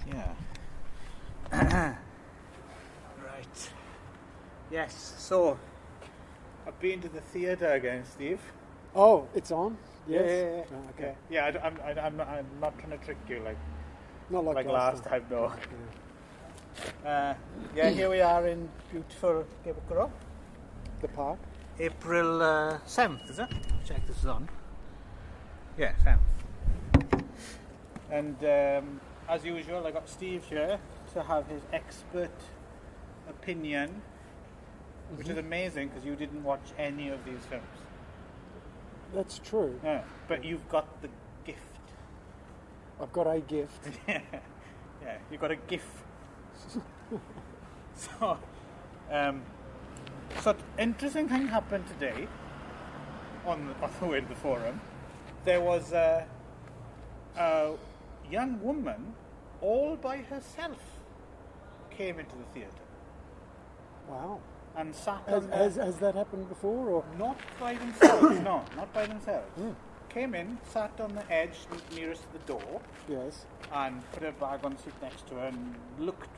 Yeah. Right. Yes, so I've been to the theatre again, Steve. Oh, it's on? Yes. Yeah. Oh, okay. Yeah, I'm not trying to trick you Not like last time, no. Here we are in beautiful Ikebukuro. The park? April 7th, is it? Check this is on. Yeah, 7th. And as usual, I got Steve here to have his expert opinion, which is amazing because you didn't watch any of these films. That's true. Yeah, but you've got the gift. I've got a gift. Yeah, you've got a gift. So interesting thing happened today on the way to the forum. There was a young woman all by herself came into the theatre. Wow. And sat Has that happened before? Or not by themselves, no, not by themselves. Came in, sat on the edge nearest to the door. Yes. And put her bag on the seat next to her and looked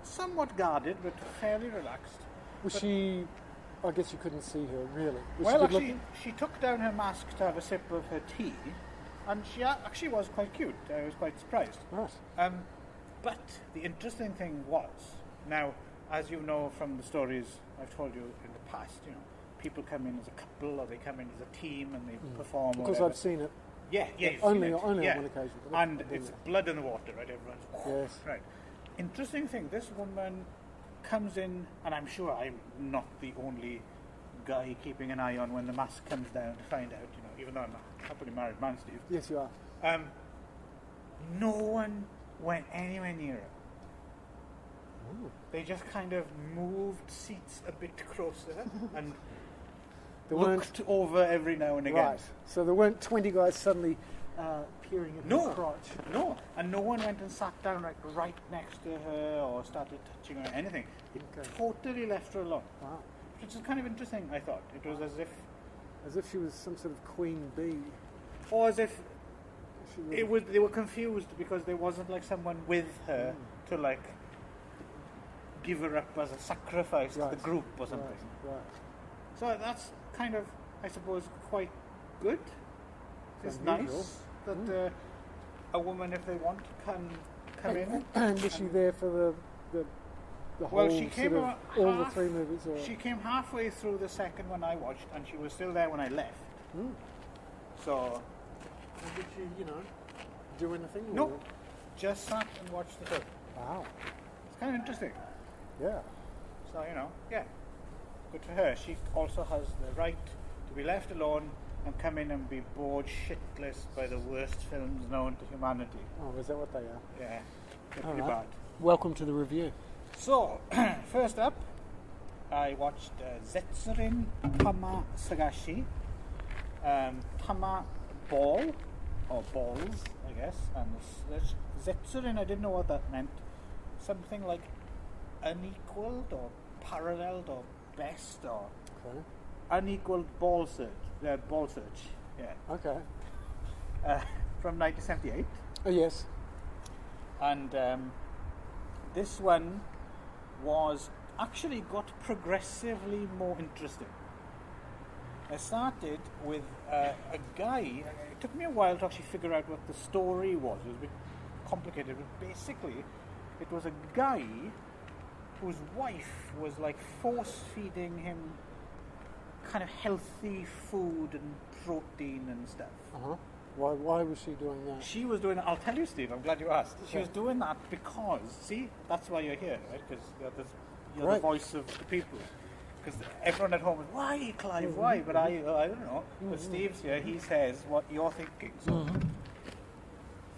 somewhat guarded but fairly relaxed. Was she... I guess you couldn't see her, really. She took down her mask to have a sip of her tea, and she actually was quite cute. I was quite surprised. Right. But the interesting thing was, now, as you know from the stories I've told you in the past, people come in as a couple or they come in as a team and they perform. Because I've seen it. Yeah, only on one occasion. And it's blood in the water, right? Everyone's yes. Right. Interesting thing, this woman comes in, and I'm sure I'm not the only guy keeping an eye on when the mask comes down to find out, even though I'm a happily married man, Steve. Yes, you are. No one went anywhere near her. Ooh. They just kind of moved seats a bit closer and looked over every now and again. Right. So there weren't 20 guys suddenly peering at her crotch. No, and no one went and sat down right next to her or started touching her or anything. It totally left her alone. Wow. Which is kind of interesting, I thought. It was as if she was some sort of queen bee. Or as if they were confused because there wasn't someone with her to give her up as a sacrifice to the group or something. Right. So that's kind of, I suppose, quite good. It's nice that a woman, if they want, can come in. And was she there for the whole all the three movies? Or? She came halfway through the second one I watched, and she was still there when I left. So, did she, do anything? No, just sat and watched the film. Wow, it's kind of interesting. Yeah. So good for her. She also has the right to be left alone and come in and be bored shitless by the worst films known to humanity. Oh, is that what they are? Yeah, they're pretty bad. Welcome to the review. So, first up, I watched Zetsurin Tama Sagashi. Tama Ball, or balls, I guess. And Zetsurin, I didn't know what that meant. Something like unequaled or paralleled or best or unequaled ball search. Yeah. Okay. From 1978. Oh, yes. And this one was actually got progressively more interesting. I started with a guy. It took me a while to actually figure out what the story was. It was a bit complicated, but basically it was a guy whose wife was force feeding him kind of healthy food and protein and stuff. Why was she doing that? She was doing that. I'll tell you, Steve, I'm glad you asked. She was doing that because, that's why you're here, right? Because you're the voice of the people. Because everyone at home is, why, Clive, why? But I don't know. But Steve's here, he says what you're thinking. So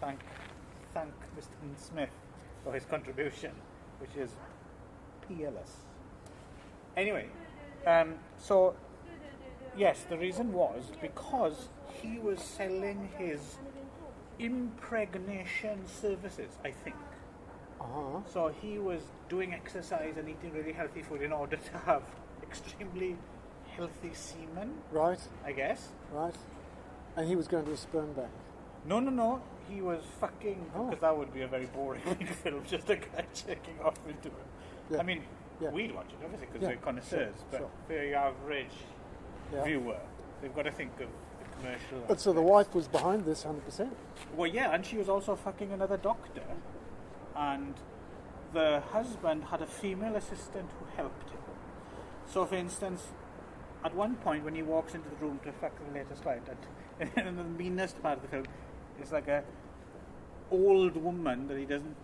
thank Mr. Smith for his contribution, which is peerless. Anyway, so yes, the reason was because he was selling his impregnation services, I think. So he was doing exercise and eating really healthy food in order to have extremely healthy semen. Right. I guess. Right. And he was going to a sperm bank. No. he was fucking, because that would be a very boring film, just a guy checking off into it. Yeah. I mean, Yeah. we'd watch it, obviously, because Yeah. we're connoisseurs, Sure. but for the average Yeah. viewer, they've got to think of the commercial. But so the wife was behind this 100%. Well, yeah, and she was also fucking another doctor, and the husband had a female assistant who helped him. So, for instance, at one point when he walks into the room to fuck the latest client, and the meanest part of the film is like a old woman that he doesn't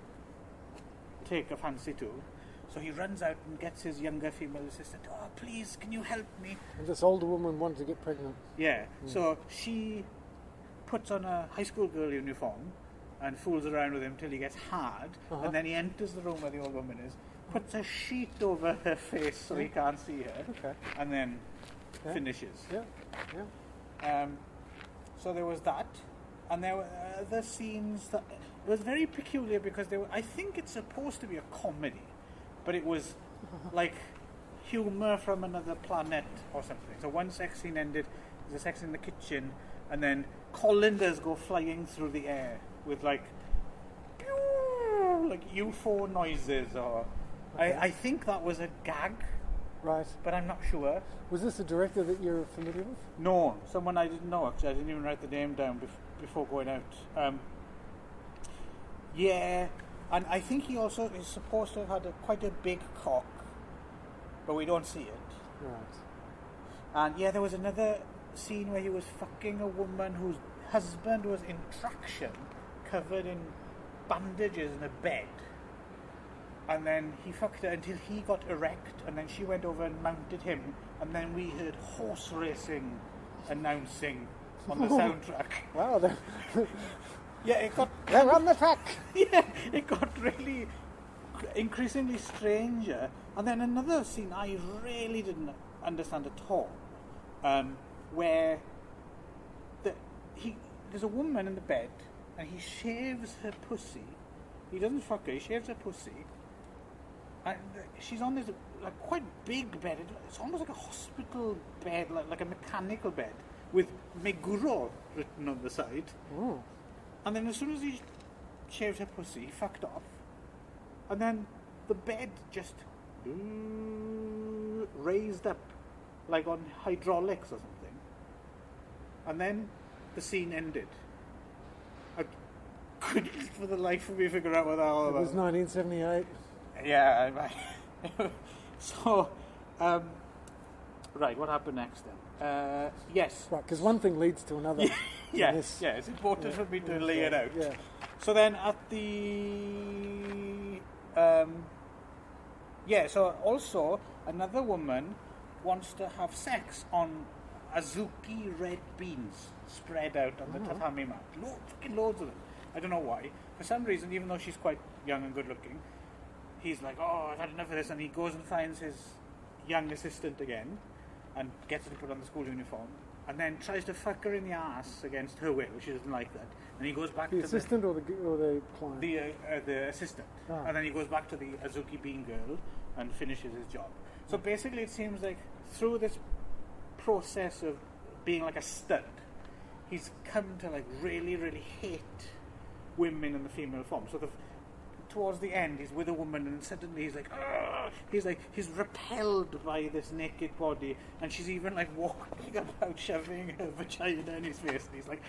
take a fancy to. So he runs out and gets his younger female assistant. Oh, please, can you help me? And this older woman wanted to get pregnant. Yeah. So she puts on a high school girl uniform and fools around with him till he gets hard, and then he enters the room where the old woman is, puts a sheet over her face so he can't see her, and then finishes. Yeah, yeah. So there was that, and there were other scenes that it was very peculiar because they were, I think it's supposed to be a comedy, but it was like humor from another planet or something. So one sex scene ended, there's a sex in the kitchen, and then colanders go flying through the air with like pew, like UFO noises, or I think that was a gag, Right. but I'm not sure. Was this a director that you're familiar with? No, someone I didn't know actually. I didn't even write the name down before going out. Yeah, and I think he also is supposed to have had quite a big cock, but we don't see it. Right. And yeah, there was another scene where he was fucking a woman whose husband was in traction, covered in bandages in a bed. And then he fucked her until he got erect, and then she went over and mounted him, and then we heard horse racing announcing on the soundtrack. Wow. Yeah, it got... They're on the track! Yeah, it got really increasingly stranger. And then another scene I really didn't understand at all, where there's a woman in the bed, and he shaves her pussy. He doesn't fuck her, he shaves her pussy. And she's on this like quite big bed. It's almost like a hospital bed, like a mechanical bed, with Meguro written on the side. Oh. And then as soon as he shaved her pussy, he fucked off. And then the bed just raised up, like on hydraulics or something. And then the scene ended. I couldn't for the life of me figure out what that all It was about. 1978. Yeah. So, right, what happened next then? Yes. Right, because one thing leads to another. Yes, yeah, it's important for me to lay it out. Yeah. So then at the... so also another woman wants to have sex on azuki red beans spread out on the tatami mat. Fucking loads of them. I don't know why. For some reason, even though she's quite young and good looking, he's like, oh, I've had enough of this, and he goes and finds his young assistant again and gets her to put on the school uniform, and then tries to fuck her in the ass against her will. She doesn't like that, and he goes back The to assistant or the client? the assistant, and then he goes back to the azuki bean girl and finishes his job. So basically, it seems like through this process of being like a stud, he's come to like really, really hate women in the female form. So towards the end, he's with a woman, and suddenly he's like, ugh! He's repelled by this naked body, and she's even like walking about shoving her vagina in his face, and he's like,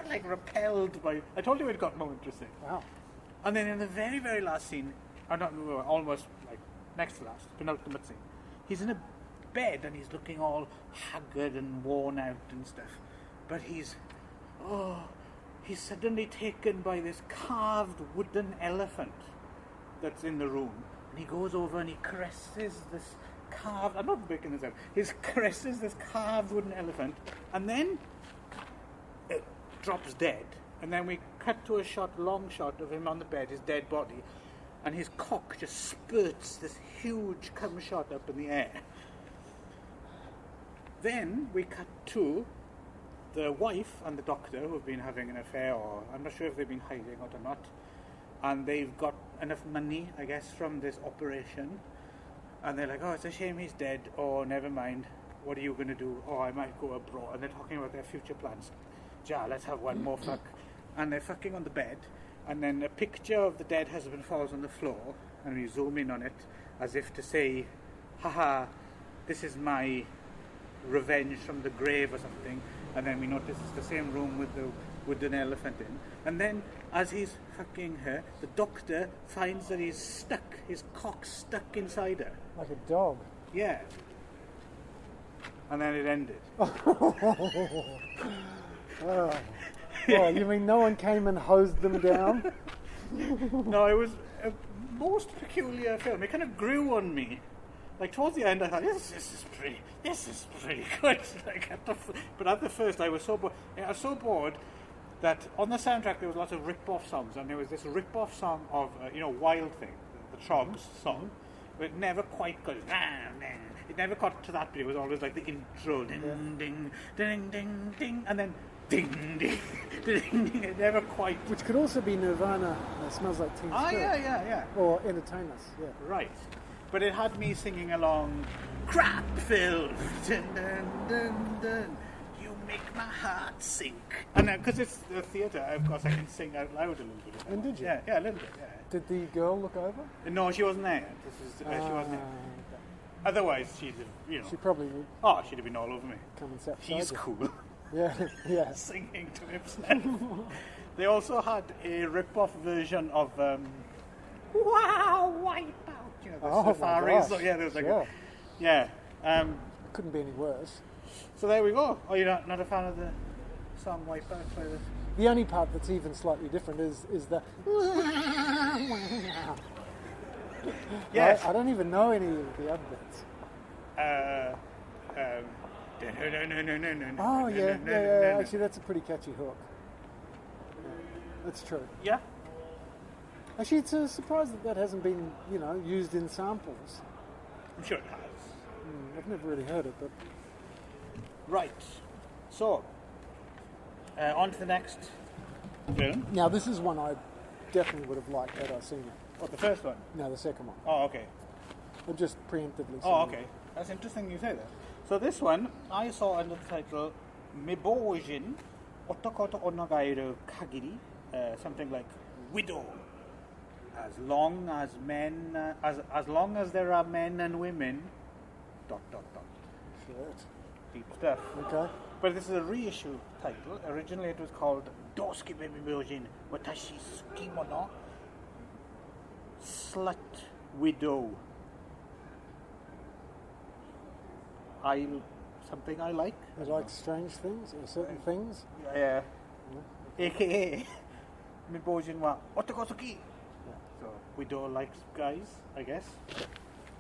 like repelled by. I told you it got more interesting. Wow. And then in the very, very last scene, or not, almost like next to last, penultimate scene, he's in a bed and he's looking all haggard and worn out and stuff, but he's suddenly taken by this carved wooden elephant that's in the room, and he goes over and he caresses this carved, I'm not making this up, he caresses this carved wooden elephant, and then it drops dead, and then we cut to a long shot of him on the bed, his dead body, and his cock just spurts this huge cum shot up in the air. Then we cut to the wife and the doctor who have been having an affair, or I'm not sure if they've been hiding it or not, and they've got enough money, I guess, from this operation, and they're like, oh, it's a shame he's dead, oh, never mind, what are you going to do? Oh, I might go abroad, and they're talking about their future plans. Ja, let's have one more fuck. and they're fucking on the bed, and then a picture of the dead husband falls on the floor, and we zoom in on it as if to say, haha, this is my revenge from the grave or something. And then we notice it's the same room with an elephant in. And then as he's fucking her, the doctor finds that he's stuck, his cock's stuck inside her. Like a dog. Yeah. And then it ended. Oh. Well, you mean no one came and hosed them down? No, it was a most peculiar film. It kind of grew on me. Like towards the end, I thought, this is pretty good. But at the first, I was so bored. I was so bored that on the soundtrack there was lots of rip-off songs, and there was this rip-off song of Wild Thing, the Trogs song, but it never quite got. It never got to that bit. It was always like the intro, ding ding ding ding ding, and then ding ding ding ding. It never quite. Which could also be Nirvana. Smells Like Teen Spirit. Yeah. Or Entertain Us. Yeah. Right. But it had me singing along, crap film, dun, dun, dun, dun. You make my heart sink. And because it's the theatre, of course I can sing out loud a little bit. And did you? Yeah, a little bit, yeah. Did the girl look over? No, she wasn't there. She wasn't there. Okay. Otherwise, she'd have, She probably would. Oh, she'd have been all over me. Come and sit She's cool. Yeah. Singing to himself. They also had a rip-off version of Wow, Wipeout. The safaris. So, yeah, there was like couldn't be any worse. So there we go. Oh, you're not a fan of the song Wipeout by the... The only part that's even slightly different is the... Yes. I don't even know any of the other bits. Oh, yeah. Actually, that's a pretty catchy hook. Yeah, that's true. Yeah. Actually, it's a surprise that hasn't been, used in samples. I'm sure it has. I've never really heard it, but... Right. So, on to the next film. Now, this is one I definitely would have liked had I seen it. What, the first one? No, the second one. Oh, okay. I've just preemptively seen Oh, okay. That's interesting you say that. So this one, I saw under the title Mibojin Otokoto Onogairu Kagiri, something like widow. As long as there are men and women, ... Shit. Deep stuff. Okay. But this is a reissue title. Originally it was called Dosuke Mibojin Watashi Tsukimono Slut Widow. Something I like. You like strange things or certain things? Yeah. AKA Mibojin wa otoko suki. So widow likes guys, I guess.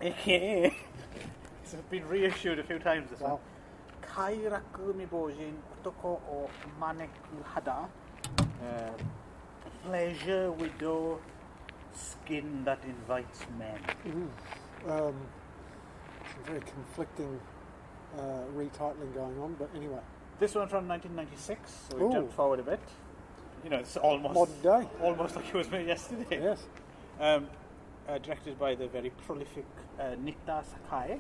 AKA it's been reissued a few times this one. Kairaku Mibojin Otoko o Maneku Hada. Pleasure widow, skin that invites men. Some very conflicting retitling going on, but anyway. This one's from 1996, so we jumped forward a bit. It's almost modern day, almost like it was made yesterday. Yes. Directed by the very prolific Nita Sakai,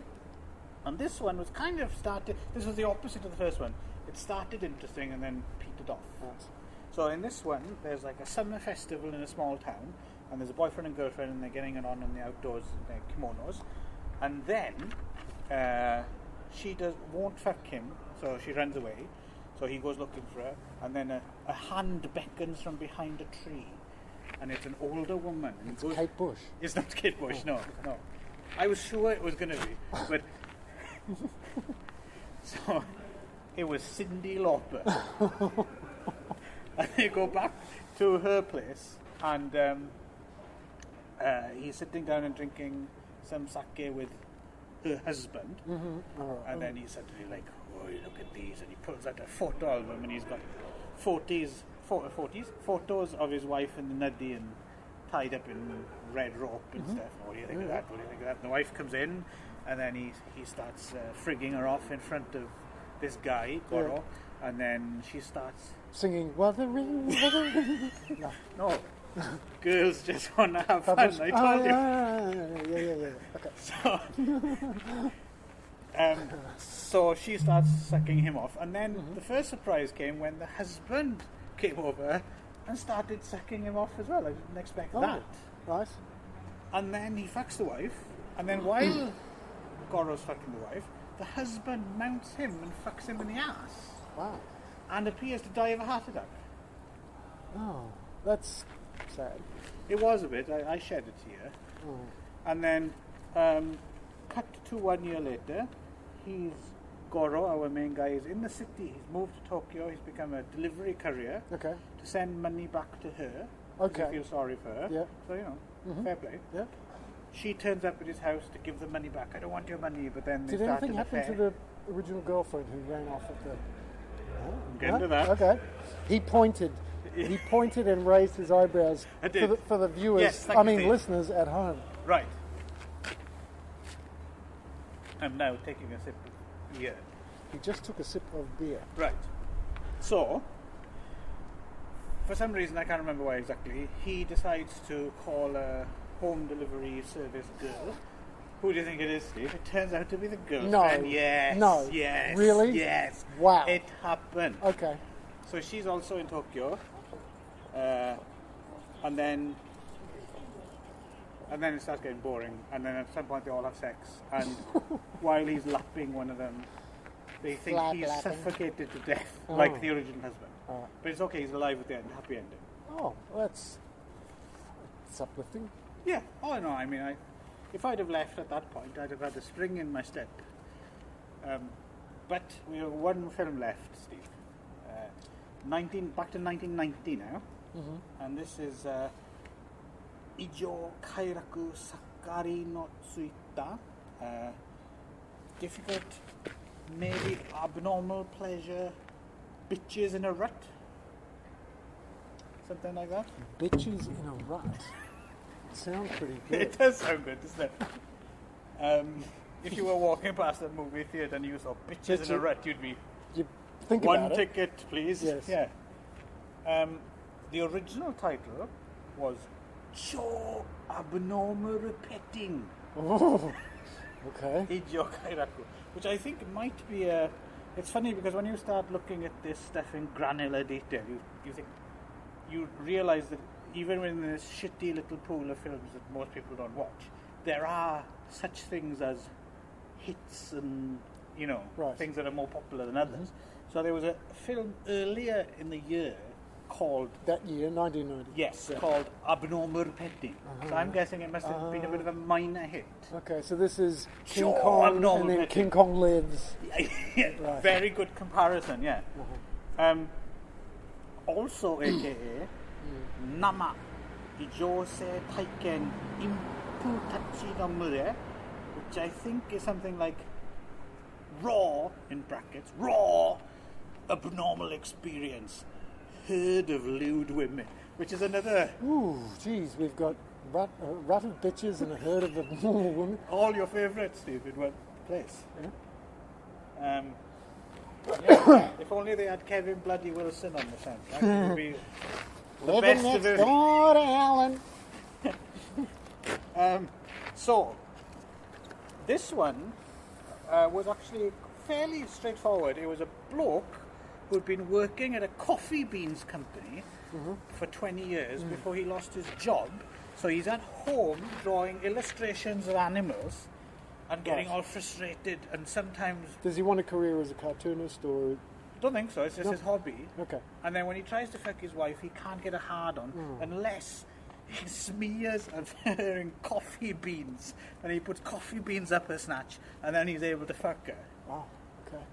and this one was kind of started. This was the opposite of the first one. It started interesting and then petered off. Yes. So in this one, there's like a summer festival in a small town, and there's a boyfriend and girlfriend, and they're getting it on in the outdoors in their kimonos, and then she won't fuck him, so she runs away. So he goes looking for her, and then a hand beckons from behind a tree, and it's an older woman. And it's Kate Bush. It's not Kate Bush, no. I was sure it was going to be, but so it was Cyndi Lauper. And they go back to her place, and he's sitting down and drinking some sake with her husband, and then he's suddenly like, "Oh, look at these!" And he pulls out a photo album, and he's got photos of his wife in the nuddy and tied up in red rope and stuff. What do you think of that? What do you think of that? And the wife comes in, and then he starts frigging her off in front of this guy, Goro, and then she starts singing Wuthering. No. Girls just want to have fun, I told you. Yeah. Okay. So she starts sucking him off, and then the first surprise came when the husband came over and started sucking him off as well. I didn't expect Oh, that. right. And then he fucks the wife, and then while Goro's fucking the wife, the husband mounts him and fucks him in the ass, Wow. and appears to die of a heart attack. Oh, that's sad. It was a bit. I shed a tear. Oh. And then, cut to 1 year later, Goro, our main guy, is in the city. He's moved to Tokyo. He's become a delivery courier Okay. to send money back to her. Okay. He feels sorry for her. Yeah. So, fair play. Yeah. She turns up at his house to give the money back. I don't want your money, but then they Did start anything an happen affair. to the original girlfriend who ran off at the... I'm getting to that. Okay. He pointed and raised his eyebrows I did. for the viewers, Yes, thank you, Steve. listeners at home. Right. I'm now taking a sip of beer. He just took a sip of beer. Right. So, for some reason, I can't remember why exactly, he decides to call a home delivery service girl. Who do you think it is, Steve? It turns out to be the girlfriend. No. Yes. No. Yes. Really? Yes. Wow. It happened. Okay. So she's also in Tokyo. And then it starts getting boring. And then at some point they all have sex. And while he's lapping one of them, they think he's Lapping. suffocated to death, Oh. like the original husband. Oh. But it's okay, he's alive at the end, happy ending. Oh, well, that's uplifting. Yeah, oh no, I mean, if I'd have left at that point, I'd have had a spring in my step. But we have one film left, Steve. Back to 1990 now. Mm-hmm. And this is Ijo Kairaku Sakari no Tsuita. Difficult, maybe abnormal pleasure, bitches in a rut. Something like that. Bitches in a rut. Sounds pretty good. It does sound good, doesn't it? If you were walking past a movie theatre and you saw bitches in a rut, you'd be You think one about it. ticket, please. Yes. Yeah. The original title was Cho Abnormal Repeating. Oh, okay. Ijo Kairaku, which I think might be a. It's funny because when you start looking at this stuff in granular detail, you realise that even in this shitty little pool of films that most people don't watch, there are such things as hits and Right. things that are more popular than others. So there was a film earlier in the year called That year, 1990. yes, Yeah. called Abnormal Repeating. So I'm guessing it must have been a bit of a minor hit. Okay, so this is King Sure, Kong, abnormal and then petting. King Kong lives. Yeah, Right. very good comparison, yeah. Also, aka Nama Ijose Taiken Impu Tachi no Mure, which I think is something like raw, in brackets, raw abnormal experience, herd of lewd women, which is another, Ooh, geez, we've got a rut of bitches and a herd of abnormal women. all your favourites, Steve, in one place. Yeah. Yeah, if only they had Kevin Bloody Wilson on the soundtrack, it would be the Living best next of it. door to Alan. So, this one was actually fairly straightforward. It was a bloke who'd been working at a coffee beans company for 20 years before he lost his job. So he's at home drawing illustrations of animals and getting Right. all frustrated, and sometimes, Does he want a career as a cartoonist or... don't think so, it's just No. his hobby. Okay. And then when he tries to fuck his wife, he can't get a hard on unless he smears of her in coffee beans, and he puts coffee beans up her snatch, and then he's able to fuck her. Wow, okay.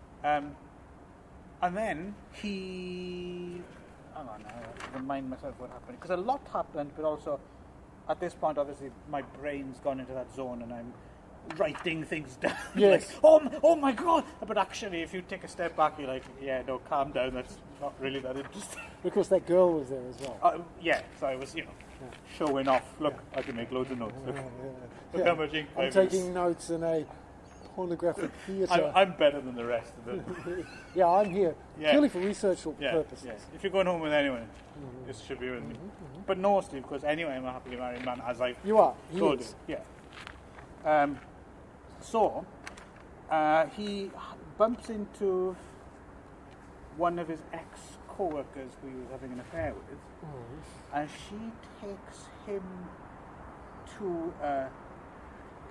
And then he, hang on, I have to remind myself what happened, because a lot happened, but also at this point, obviously, my brain's gone into that zone, and I'm writing things down. Yes. Like, oh my god! But actually, if you take a step back, you're like, yeah, no, calm down. That's not really that interesting. Because that girl was there as well. Yeah, so I was, showing off. Look, I can make loads of notes. Look, look Yeah. how much ink I'm I've taking used. notes in a pornographic theatre. I'm better than the rest of them. Yeah, I'm here Yeah. purely for research Yeah, purposes. yeah. If you're going home with anyone, this should be with me. But no, Steve, because anyway, I'm a happily married man, as I've You are. He told is. you. Yeah. So, he bumps into one of his co-workers who he was having an affair with, and she takes him to a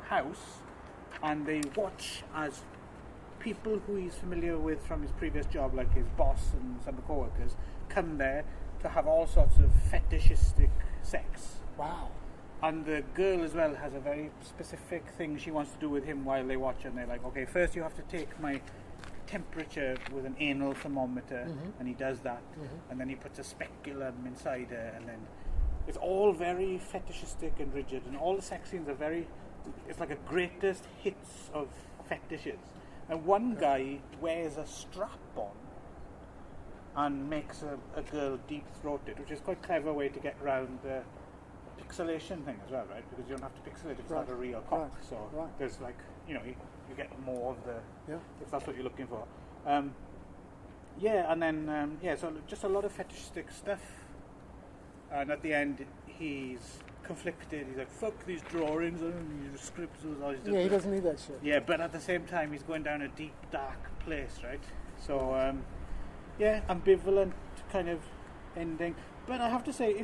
house, and they watch as people who he's familiar with from his previous job, like his boss and some of the co-workers, come there to have all sorts of fetishistic sex. Wow. And the girl as well has a very specific thing she wants to do with him while they watch, and they're like, okay, first you have to take my temperature with an anal thermometer, and he does that, and then he puts a speculum inside her, and then it's all very fetishistic and rigid, and all the sex scenes are very, it's like a greatest hits of fetishes. And one guy wears a strap on and makes a girl deep-throated, which is quite a clever way to get around the pixelation thing as well, right? Because you don't have to pixelate if it's not a real cock. So there's like, you get more of the, if that's what you're looking for. And then, so just a lot of fetishistic stuff. And at the end, he's conflicted. He's like, fuck these drawings and these scripts. He doesn't need that shit. Yeah, but at the same time, he's going down a deep, dark place, right? So, ambivalent kind of ending. But I have to say,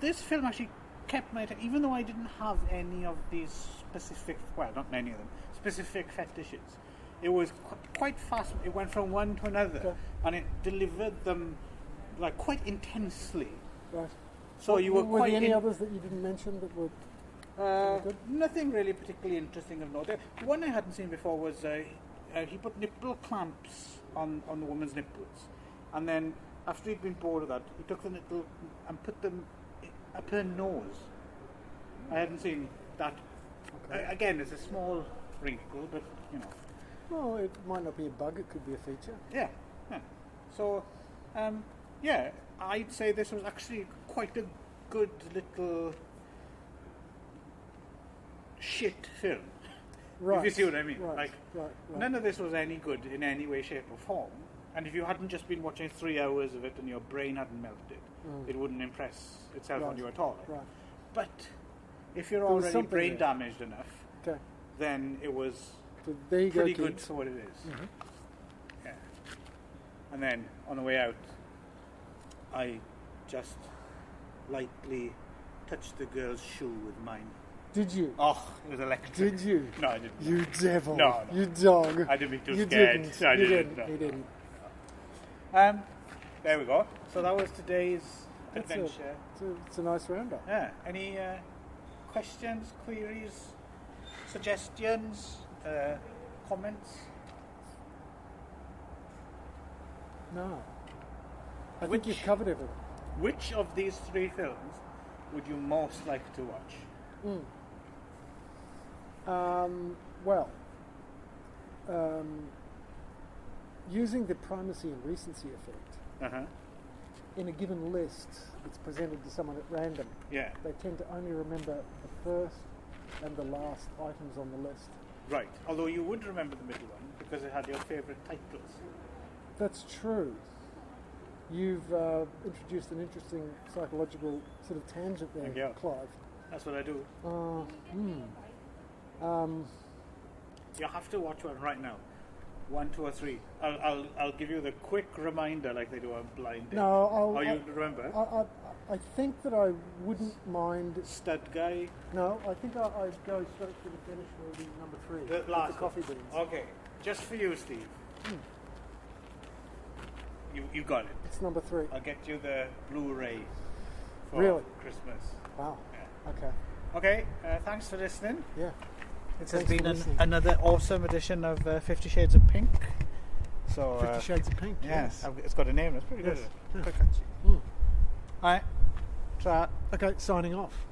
this film actually kept my attention, even though I didn't have any of these specific, well, not many of them, specific fetishes. It was quite fast. It went from one to another, and it delivered them like quite intensely. Right. So you were there any others that you didn't mention that were good? Nothing really particularly interesting of note. One I hadn't seen before was he put nipple clamps on the woman's nipples, and then after he'd been bored of that, he took the nipple and put them up her nose. I hadn't seen that. Okay. Again, it's a small wrinkle, but Well, it might not be a bug; it could be a feature. Yeah. So, I'd say this was actually quite a good little shit film. Right. If you see what I mean. Right. None of this was any good in any way, shape or form. And if you hadn't just been watching 3 hours of it and your brain hadn't melted, it wouldn't impress itself on you at all. Right. But if you're already brain damaged enough, then it was pretty good for what it is. Mm-hmm. Yeah. And then on the way out, I just lightly touched the girl's shoe with mine. Did you? Oh, it was electric. Did you? No, I didn't. You devil. No. You dog. I didn't be too you scared. Didn't. No, I you didn't. You didn't. There we go. So that was today's adventure. It's a nice roundup. Yeah. Any questions, queries, suggestions, comments? No. I think you've covered everything. Which of these 3 films would you most like to watch? Using the primacy and recency effect, in a given list, it's presented to someone at random. Yeah. They tend to only remember the first and the last items on the list. Right. Although you would remember the middle one because it had your favourite titles. That's true. You've introduced an interesting psychological sort of tangent there, Clive. That's what I do. You have to watch one right now. 1, 2, or 3. I'll give you the quick reminder like they do on Blind Date. No, you remember? I think that I wouldn't mind. Stud Guy? No, I think I'd go straight to the finish movie number 3. The last the coffee beans. Okay, just for you, Steve. You got it. It's number 3. I'll get you the Blu-ray for Christmas. Wow. Yeah. Okay, thanks for listening. Yeah. It has been another awesome edition of 50 Shades of Pink. So 50 Shades of Pink, yes. It's got a name, that's pretty good. Yeah. Quite catchy. Alright, okay, signing off.